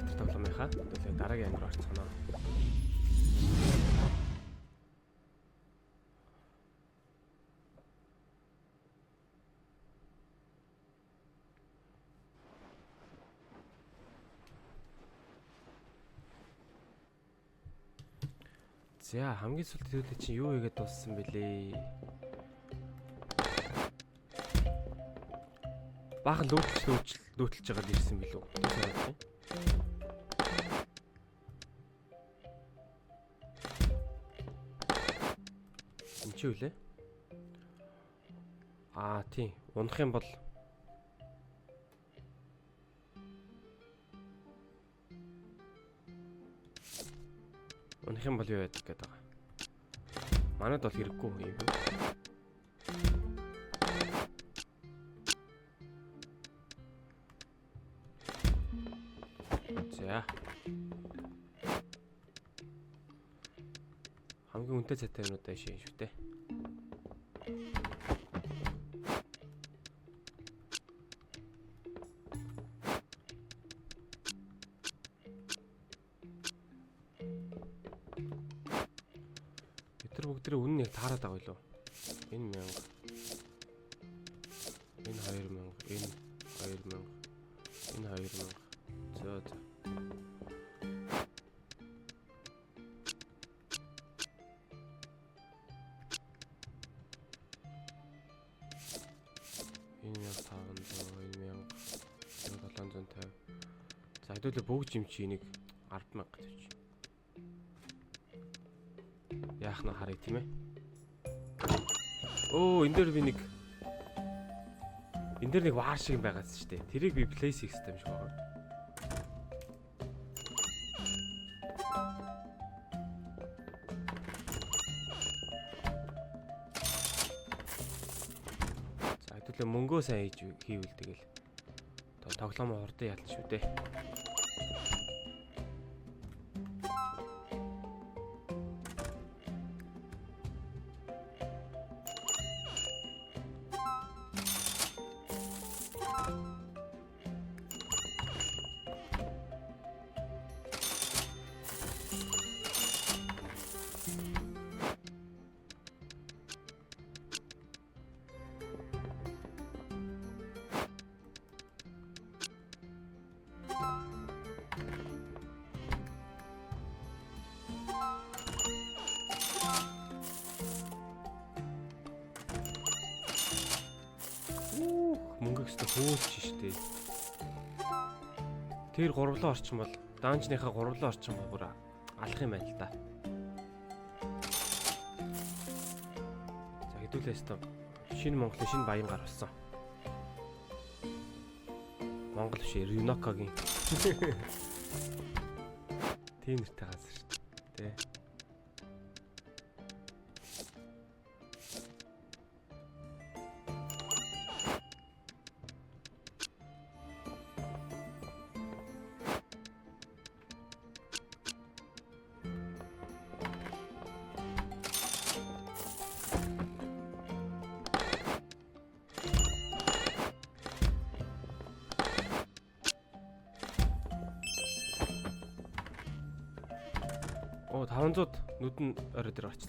шалтар тоглоомынхаа төлөө дараагийн ангир орцгоно. За хамгийн сүүлд хэдүүлээ чи юу хийгээд дууссан бэлээ? Баахан лүүтэлж байгаа ирсэн билүү? Энд чи үлээ? Тийм. Унах юм бол юу яадаг гэдэг байгаа. Манайд бол хэрэггүй юм байна. За. Хамгийн үнэтэй цайтай юмудаа шин шүү дээ. Бүгдээ үнэн яг таарад байгаа юу? Энэ 1000. Энэ 2000, энэ 2000, энэ 2000. За. Энэ 1500, энэ 1750. За хэдүүлээ бүгд юм чи энийг 100000 гэж. Яах нь харъя тийм ээ. Оо, энэ дээр нэг ваар шиг юм байгааз шүү дээ. Тэрийг би place system шиг байгаа. За хэдүүлээ мөнгөө сайн хийвэл тэгэл тоглоом хурдан ялна шүү дээ. Мөнгөс хөөлч штэ. Тэр гурвлан орчин бол даанчныхаа гурвлан орчин бүр алах юм байна л да. За хэдүүлээс та шинэ Монголын шинэ баян гар болсон. Монгол биш Ринокогийн. Тийм нэртэй газар штэ. Тэ. Оо 500 нүдэн орой дээр очсон.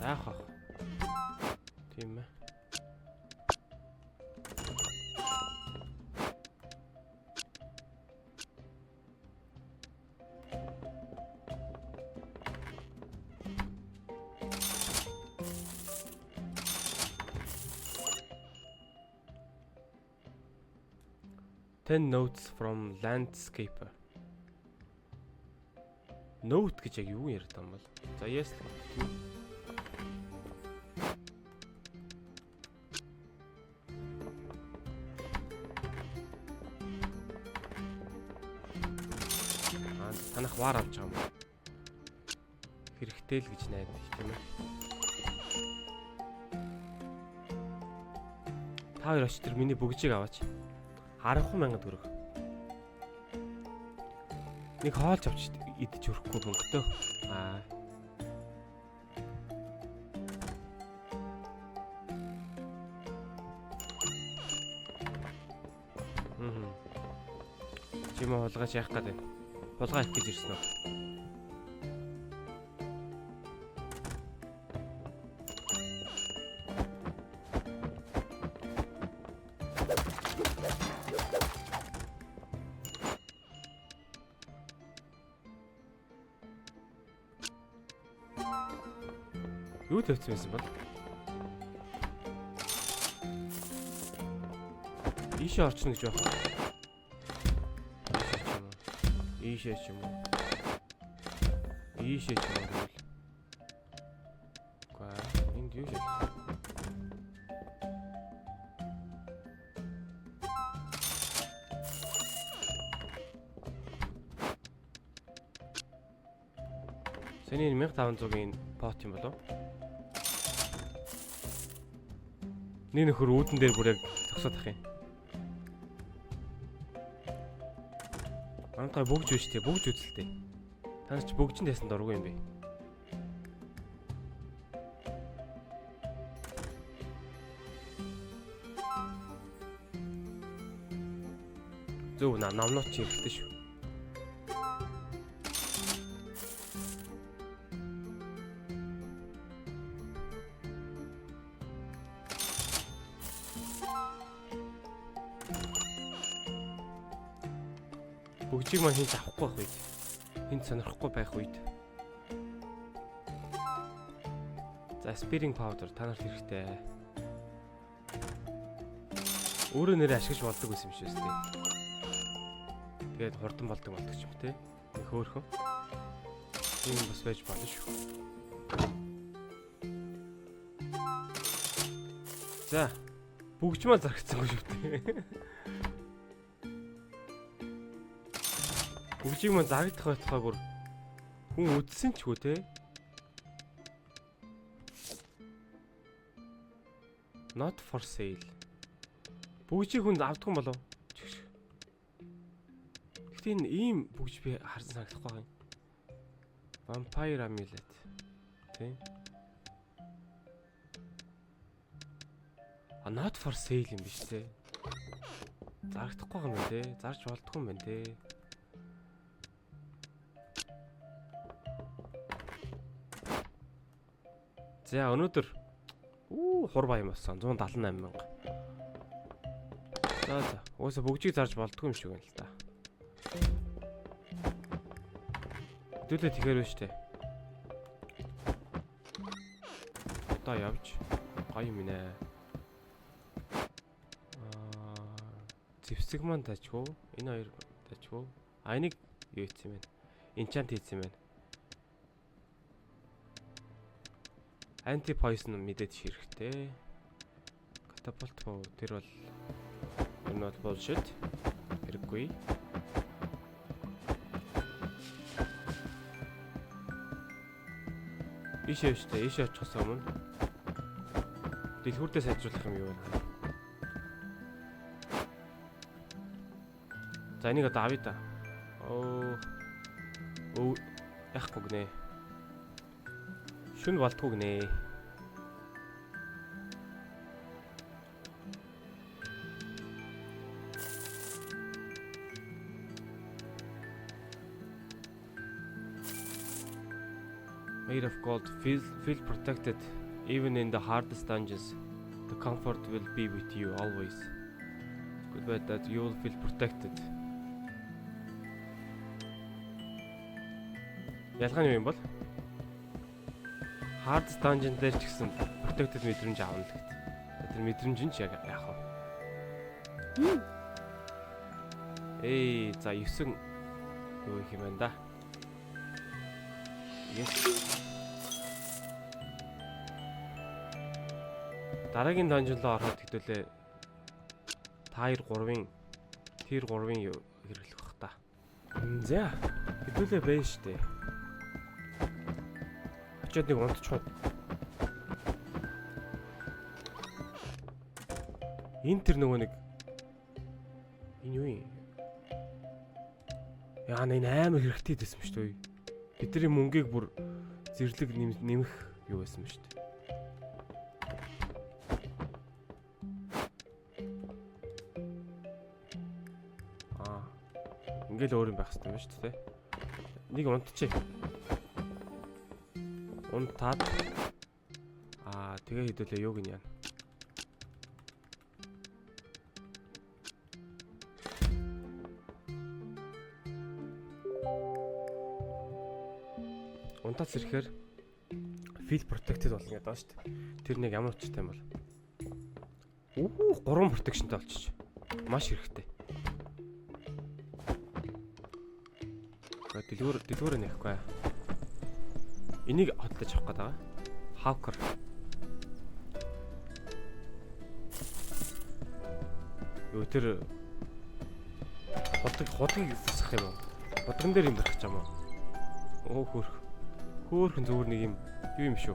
Яах вэ? Тийм ээ. Ten notes from landscaper. Note гэж яг юу ярьд юм бол? За yes. Танах вар авч байгаа юм. Хэрэгтэй л гэж найдаж тийм ээ. Та хоёр очиж тэр миний бөгжийг аваач. 10,000 төгрөг. Нэг хоолж авч идэж өрөхгүй мөнгөтэй. Чимээ хулгайч яах гээд байна. Хулгай их гэж ирсэн үү? Юу тавьсан байсан бол? Ийшээ орчихно гэж байна. Ийшээ ч юм уу. Ийшээ ч юм уу гэвэл. Гүн энд юу шээ? Сэний 1500-ийн пот юм болов? Нэг нөхөр үүдэн дээр бүр яг зогсоод ах юм. Антай бүгж биш тий, бүгж үзэлтэй. Танаас ч бүгжин тайсан дургүй юм бэ. Зөв намнууд чи хэрэгтэй шүү. Бүгжийг маань хинт авахгүй байх үед. Хинт сонирхгүй байх үед. За, Spearing Powder та нарт хэрэгтэй. Өөрөө нэрээ ашиглаж болдог байсан юм шүү дээ. Тэгээд хурдан болдог ч юм те. Нэг хөөрхөн. Тийм бас байж болно шүү. За, бүгжмаа зарагдсангүй шүү дээ. Бүгжийг маань зарагдах байтугай бүр хүн үдсэн ч хөө те. Not for sale. Бүгжийг хүн авдаггүй болов. Гэхдээ энэ ийм бүгж би харсан санагдахгүй байгаа юм. Vampire Amulet. Тэ. Not for sale юм биш те. Зарагдахгүй юм байна те. Зарж болдгүй юм байна те. За өнөөдөр хурбаа юм болсон 178 мянга. За уусаа бүгжийг зарж болдгүй юм шиг байна л да. Хэдүүлээ тэгэхээр байна штэ. Одоо явж гоё юм нэ. Зэвсэг маань тачгүй. Энэ хоёр тачгүй. Энийг юу хийсэн юм бэ? Enchant хийсэн юм байна. Anti-poison мэдээд хэрэгтэй. Catapult bow тэр бол энэ бол bullshit. Хэрэггүй. Ийшээ штэ, ийшээ очихоос өмнө дэлгүүрдээ сайжруулах юм юу байна? За энийг одоо авъя да. Яахгүй гинэ. Шүн болтгүй гинэ. Made of gold, feel protected even in the hardest dungeons. The comfort will be with you always. Good bet that you will feel protected. Ялгаа нь юу юм бол? Hardest dungeon дээр ч гэсэн protected мэдрэмж аавна л гэдэг. Тэр мэдрэмж нь ч яг яах вэ? За 9 юу их юм байна да. Yes. Дараагийн dungeon руу ороход хэдүүлээ tier 3-ын хэрэглэх бах та. За хэдүүлээ байна штэ. Очоод нэг унтчиход. Энэ тэр нөгөө нэг энэ юу юм? Яа энэ амар хэрэгтэй дэсэн юм шүү дээ. Бидний мөнгийг бүр зэрлэг нэмэх юу байсан юм шүү дээ. Ингээл өөр юм байх хэрэгтэй юм шүү дээ. Нэг унтчих. Унтаад тэгээ хэдүүлээ юу гин яана. Унтаад ирэхээр field protected болно гэдэг байна шүү дээ. Тэр нэг ямар учиртай юм бол. 3 protectionтэй болчих. Маш хэрэгтэй. Дэлгүүр нэхгүй. Энийг хотлож авах гэдэг. Hawker. Юу тэр худаг засах юм уу? Худган дээр юм барих ч юм уу? Хөөхөн зүгээр нэг юм шүү.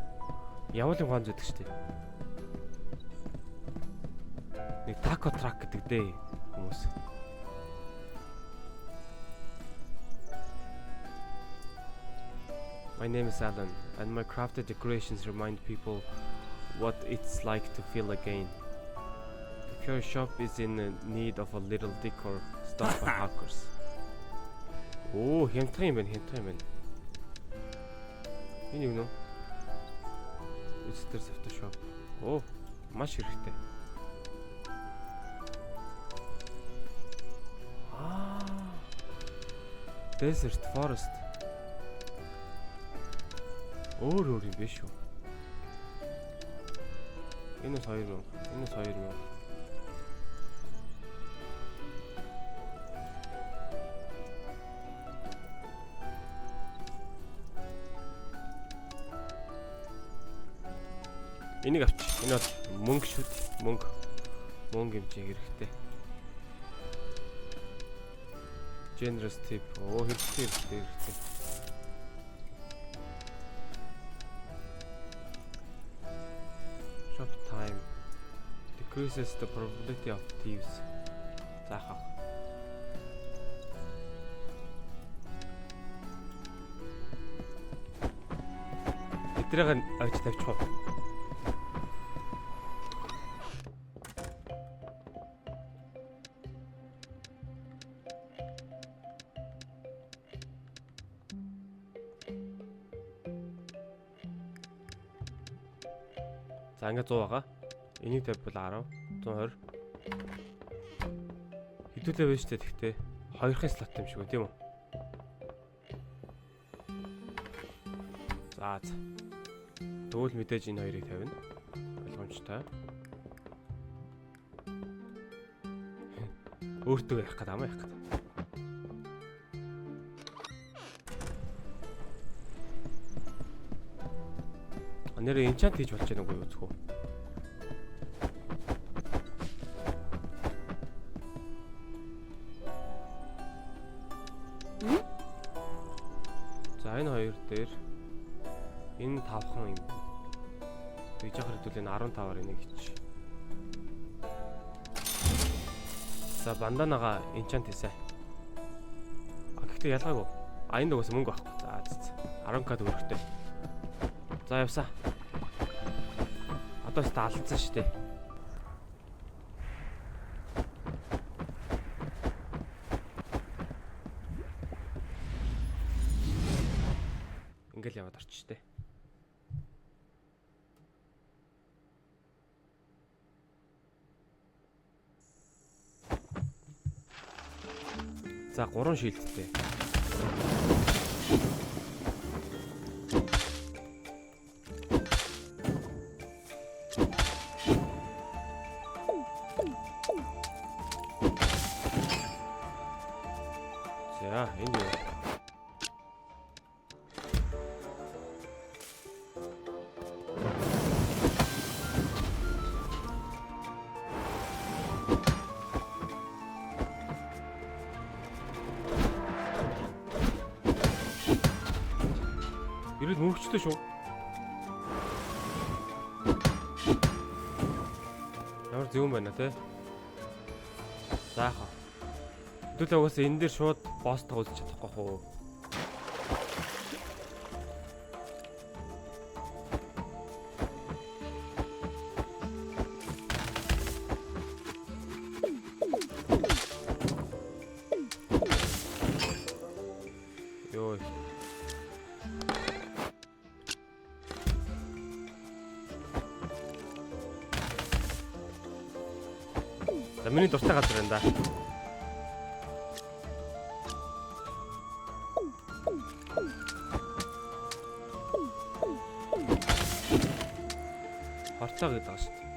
Явуулын гоон зэдэг штеп. Нэг taco truck гэдэг дээ хүмүүс. My name is Alan, and my crafted decorations remind people what it's like to feel again. If your shop is in need of a little decor, stop by Hackers. Oh, хямдхан юм байна. Энэ юу нөө? Visitor Soft Shop. Oh, маш хэрэгтэй. Desert Forest. Өөр юм биш үү? Энэ 2000. Энийг авч. Энэ бол мөнгө шүү дээ. Мөнгө хэмжээ хэрэгтэй. Generous tip. Хэрэгтэй. Shop time decreases the probability of thieves. Заахаа. Эдрэг авч тавьчих уу? За ингээд 100 байгаа. Энийг тавьбал 10, 120. Хэдүүлээ байж тээ тэгтээ 2-ын слот юм шиг үү, тийм үү? За. Тэгвэл мэдээж энэ хоёрыг тавина. Ойлгомжтой. Өөртөө явах гэдэг амаа явах гэдэг. Нэрээ enchant хийж болж байгаа нүггүй үзэх үү? За энэ хоёр дээр энэ 5хан юм. Тэгж яхаар хэдүүл энэ 15-аар энийг хич. За банданага enchant хийсэ. Гэхдээ ялгаагүй. Энд угаас мөнгө байхгүй. За 10к төгрөгтэй. За явсаа. Одоо ч алдсан шүү дээ. Ингээл яваад орчих штэ. За 3 шилдтэй. За энэ юу? Ирээд мөвчтэй шүү. Ямар зөв юм байна те. Заахаа. Хэдүүлээ угаасаа энэ дээр шууд босстойгоо үзэж чадахгүй хөө. За миний дуртай газар энэ да. Харцаа гэдэг байгаа шүү дээ.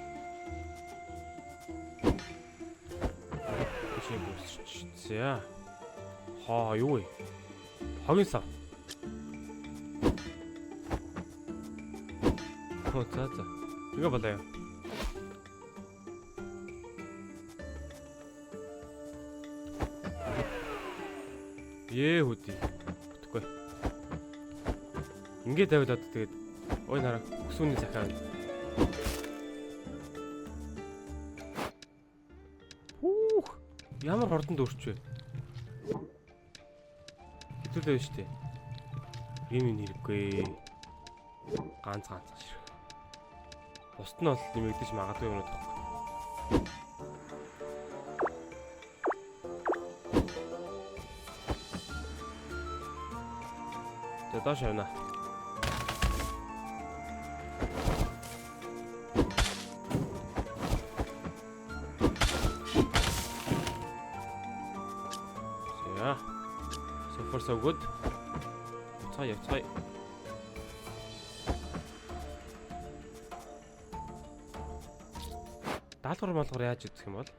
Бишээ бүрсч. За. Хаа юу вэ? Хогийн сав. За. Ингээ болоо юу? Хөдий. Бүтэхгүй. Ингээ тавиулаад тэгээд ой нараа өсвөний захаа. Ямар хурдан дөрч вэ? Хэдүүлээ шүү дээ. Ийм хэрэггүй. Ганц ширхэг. Бусд нь бол нэмэгдэж магадгүй юм уу тоххой. За доош явна. So far so good. Яцгаая. Даалгавар малгар яаж идэх юм бол?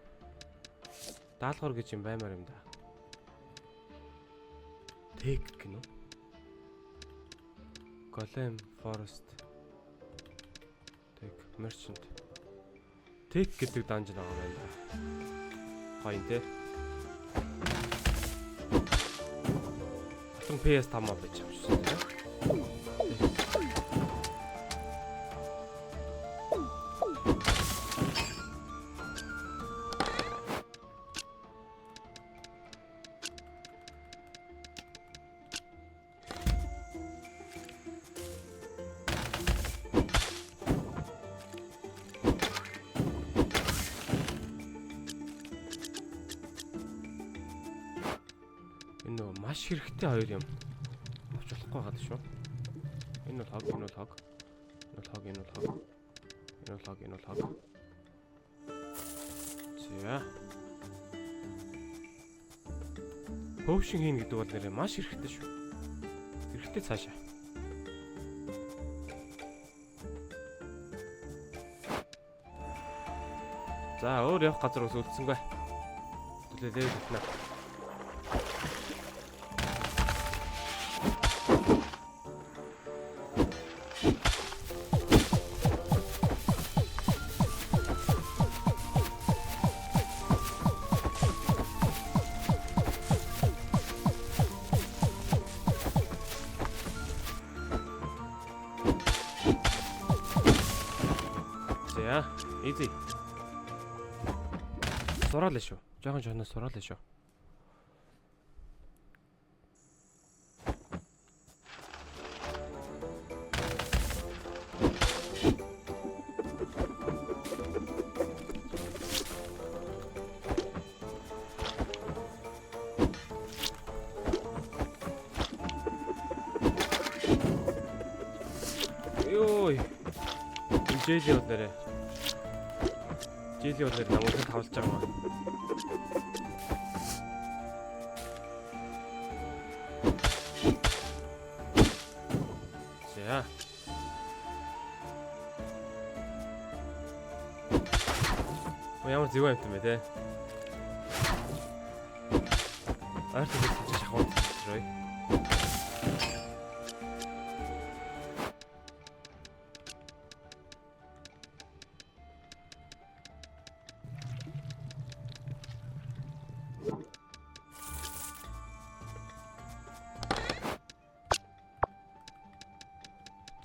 Даалгавар гэж юм баймаар юм да. Тэг гэнэ үү? Golem Forest. Тэг Merchant. Тэг гэдэг данжин байгаа юм да. Гоё нэ. Атом PS5 байж байгаа шүү дээ. Маш хэрэгтэй хоёр юм авч болохгүй гадаг шүү. Энэ бол хог. За. Potion хийн гэдэг бол нэрээ маш хэрэгтэй шүү. Хэрэгтэй цаашаа. За, өөр явах газар ус үлдсэнгүй. Түлээлээ гитнэ. Easy. Сураалаа шүү. Жохон жоноос сураалаа шүү. Йой. Жили удаарэ. Жили удаар намайг тавлж байгаа юм. За. Ямар зөв юм бэ те? Арт гэж шахаад рой.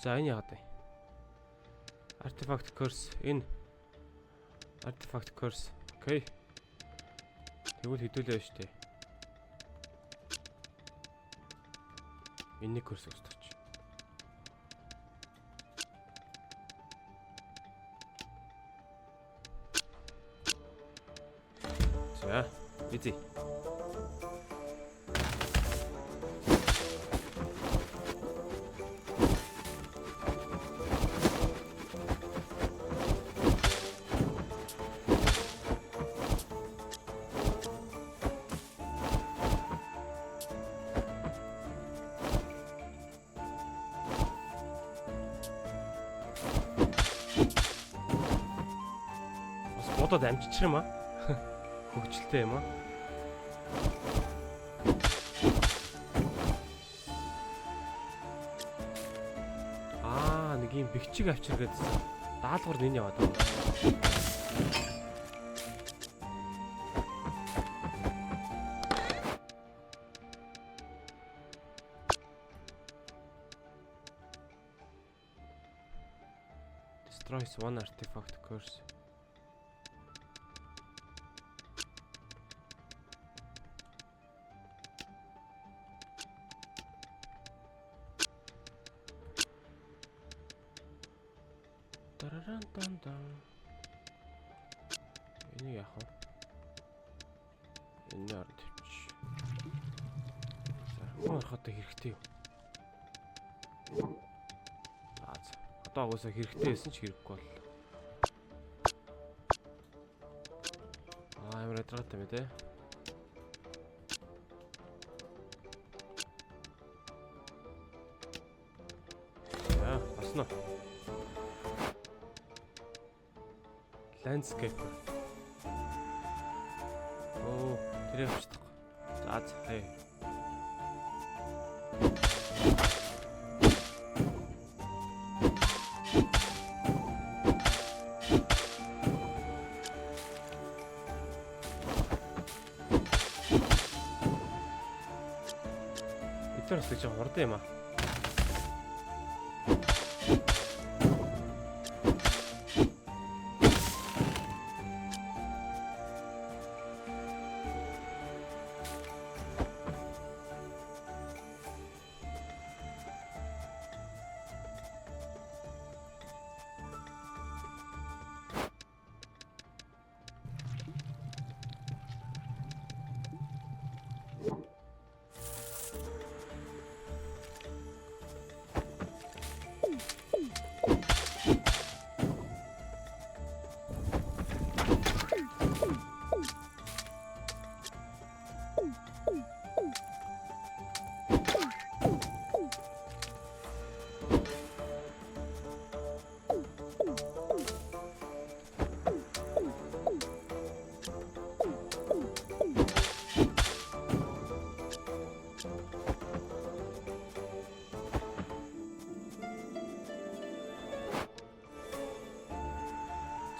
За энэ яагаад вэ? Artifact curse энэ artifact curse. Окей. Тэгвэл хэдүүлээ шүү дээ. Энэний curse устгач. За, эзээ. болоод амжчих юм аа. Хөгжилтэй юм аа. Нэг юм бэхжиг авчир гэдсэн. Даалгавар нэн яваад байна. Destroys one artifact curse. Энэ яах вэ? Энэ ард тавьч. За, ороход хэрэгтэй юу? Одоо уусаа хэрэгтэй байсан ч хэрэггүй бол. Амар ядаргатай мэ те. За, басна. Landscape. Оо, тэр явчихдаг. За, хай. Итэр бас гэж хурдан юм аа.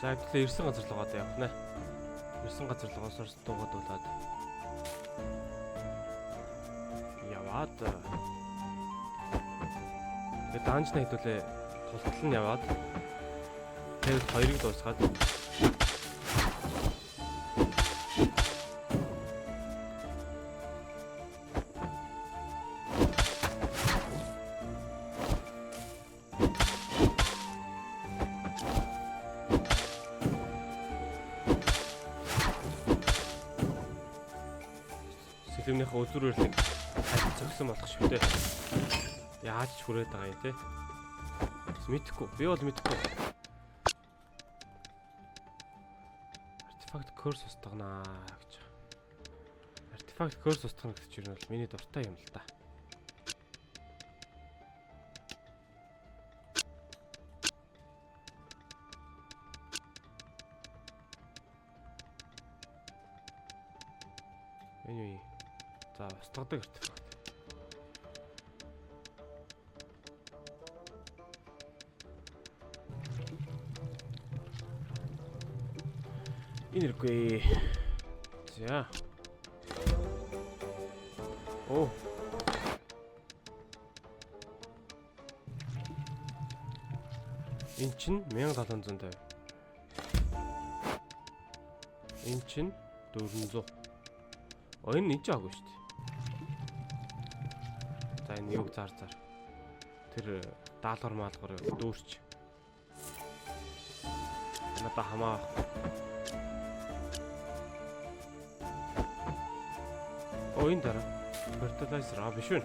За тэгэхээр ирсэн газар л гоод явах нэ. Ирсэн газар л гоосоор дуугаад болоод. Яваад. Тэгээд данжны хэдүүлээ тултал нь яваад. Тэгээд хоёрыг дуусгаад. Сэлэмнийхээ өдрөрлөг хайд зогсон болох шүү дээ. Яаж ч хүрээд байгаа юм те. Мэдхгүй. Би бол мэдхгүй. Артефакт curse устгана гэж. Артефакт curse устгана гэдэг чинь бол миний дуртай юм л да. Anyway. За, устгадаг артефакт. Энергүй. За. Оо. Энд чинь 1750. Энд чинь 400. Энэ ч аагүй шүү дээ. За энэ юг зар. Тэр даалгавар маалгавар дүүрч. Надаа хамаа. Ойн дараа. Fertilizer биш үү?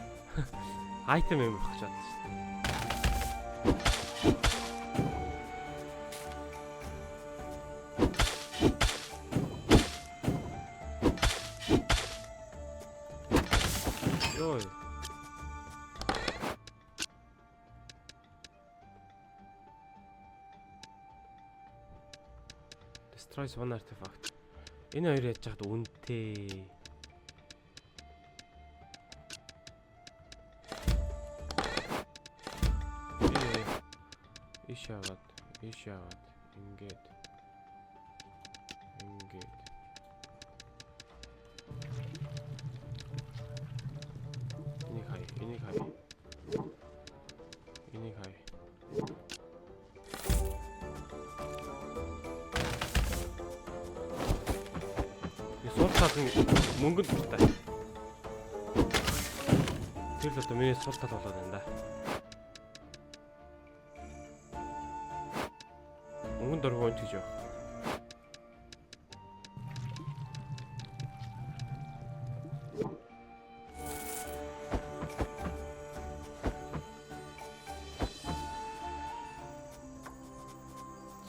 Item юм болох чадлаа шүү дээ. Ой. Destroys one artifact. Энэ хоёр яаж чад үнэтэй. Иш яваад ингээд энийг хай. Суултал мөнгөнд дуртай. Тэр л одоо миний суултал болоод байна да. Мөнгөнд дургүй гэж юу?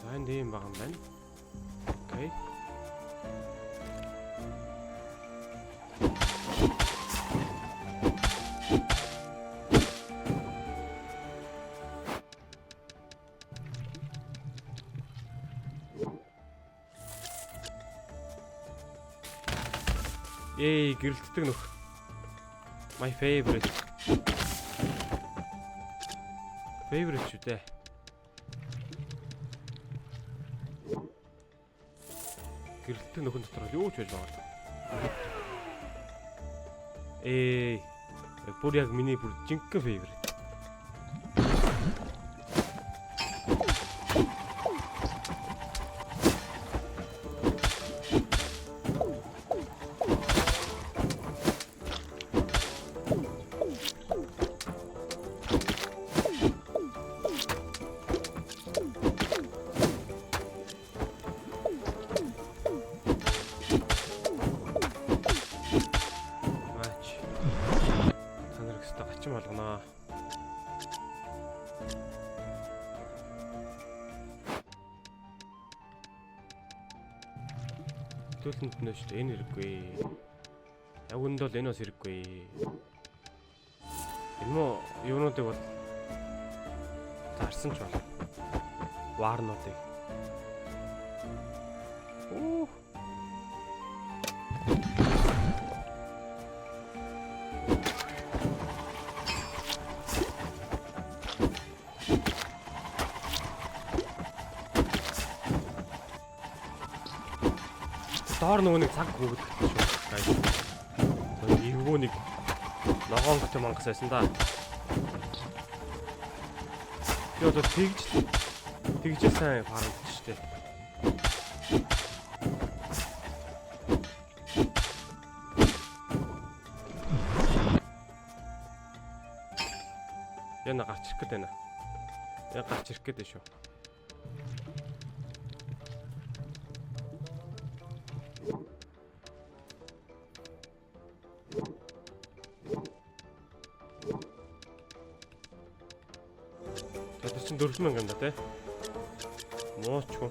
За энэ юм байгаа юм байна. Окей. Гэрэлтдэг нөх. My favorite. Шүү дээ. Гэрэлтдэг нөхөн дотор юу ч байж байгаа. Бүр яг миний бүр жинхэнэ favorite. Болгоно. Төлөнд нөө шүү дээ. Энэ хэрэггүй. Яг үнд бол энэ бас хэрэггүй. Энэ муу юунуудыг бол зарсан ч байна. Варнуудыг. Доор нөгөө нэг цаг хөөгд шүү. Эвгүй нэг ногоонтой мангас байсан да. Би одоо тэгж сайн фармч штэ. Яна гарч ирэх гээд байна. Яг гарч ирэх гээд шүү. Тэр 4000 юм да те. Моочгүй.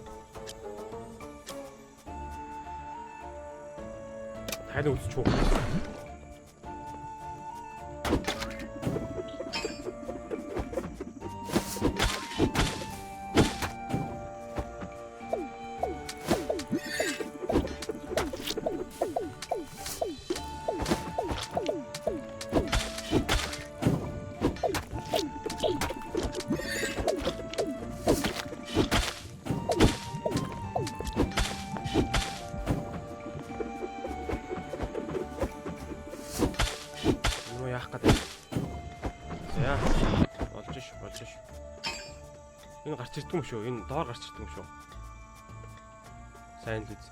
Хайр үзчихв. Болж ш. Энэ гарч ирдэг юм шүү. Энэ доор гарч ирдэг юм шүү. Сайн л үз.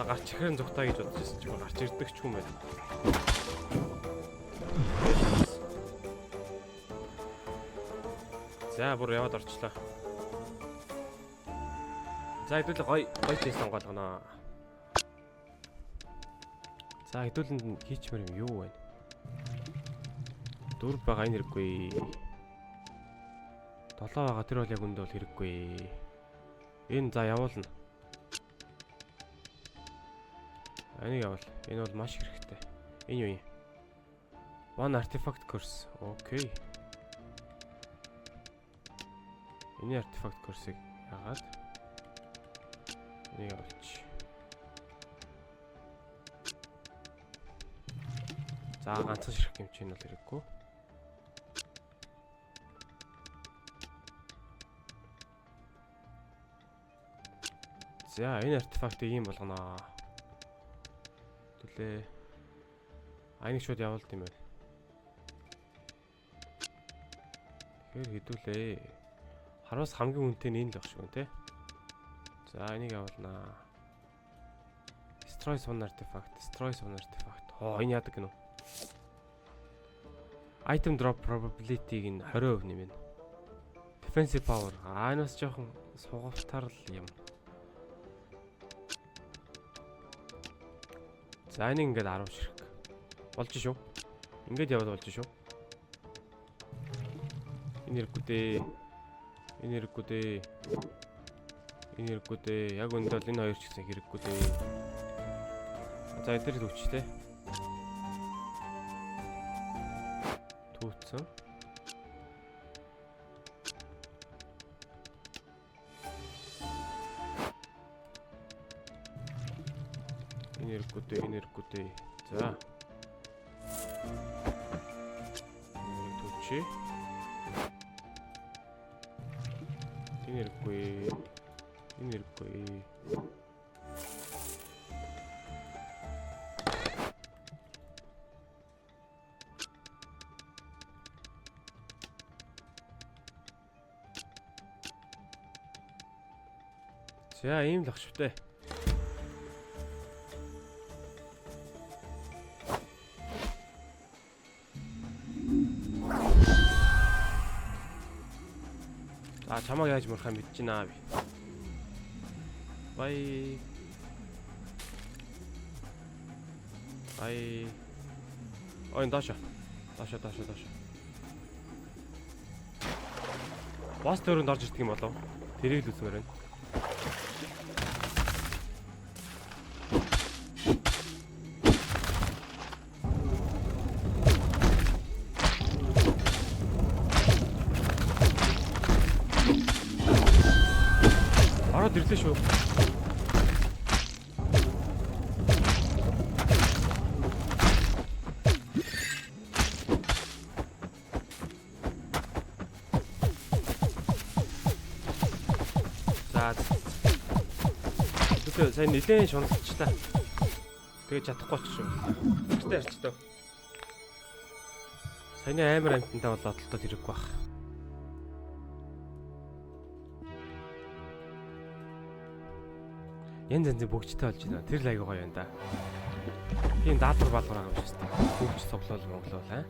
Гарч ирэхэн зүгтаа гэж бодож байсан ч гарч ирдэг ч юм байна. За бүр яваад орчлоо. За хэдүүлээ гой тест онгоолгоно. За хэдүүлэнд хийчмэр юм юу вэ? Дөрв байгаа энэ хэрэггүй. 7 байгаа тэр бол яг үндэ бол хэрэггүй. Энэ за явуулна. Энийг явуул. Энэ бол маш хэрэгтэй. Энэ юу юм? One artifact curse. Окей. Энэ artifact curse-ыг яагаад? Энийг явуулчих. За ганцхан ширхэг юм чинь бол хэрэггүй. За энэ артефактыг ийм болгоно. Түлээ. Айныг шууд явуулд юм байна. Тэгэхээр хэдүүлээ. Хараас хамгийн үнэтэй нь энэ л баг шүү нэ. За энийг явуулнаа. Destroy one artifact. Энэ яадаг гэнэ үү? Item drop probability-г нь 20% нэмэнэ. Defensive power. Энэс жоохон сугалтар л юм. За энийг ингээд 10 ширхэг. Болж шүү. Ингээд яваад болж шүү. Энэ хэрэггүй дээ. Яг үндэ бол энэ хоёр ч гэсэн хэрэггүй дээ. За эдгээр л үчтэй. Түүцэн. Энэ хэрэггүй дээ. За. Түүчээ. Энэ хэрэггүй. За ийм л ах швтэй. За чамаг яаж мөрхөө мэдчихнэ би. Бай. Ой доош. Босс төрөнд орж ирдэг юм болов? Тэрийг л үзмээр байна. Ороод ирлээ шүү. За. Сайн нилээн шуналтчлаа. Тэгээ чадахгүй ч шүү. Гэртээ арчдаа. Саяны амар амтантай болоод л хэрэггүй бах. Янз янзын бөгжтэй болж байна. Тэр л аягүй гоё юм да. Тийм даалгавар байгаа юм шиг байна. Бөгж цуглуул Монголоо аа.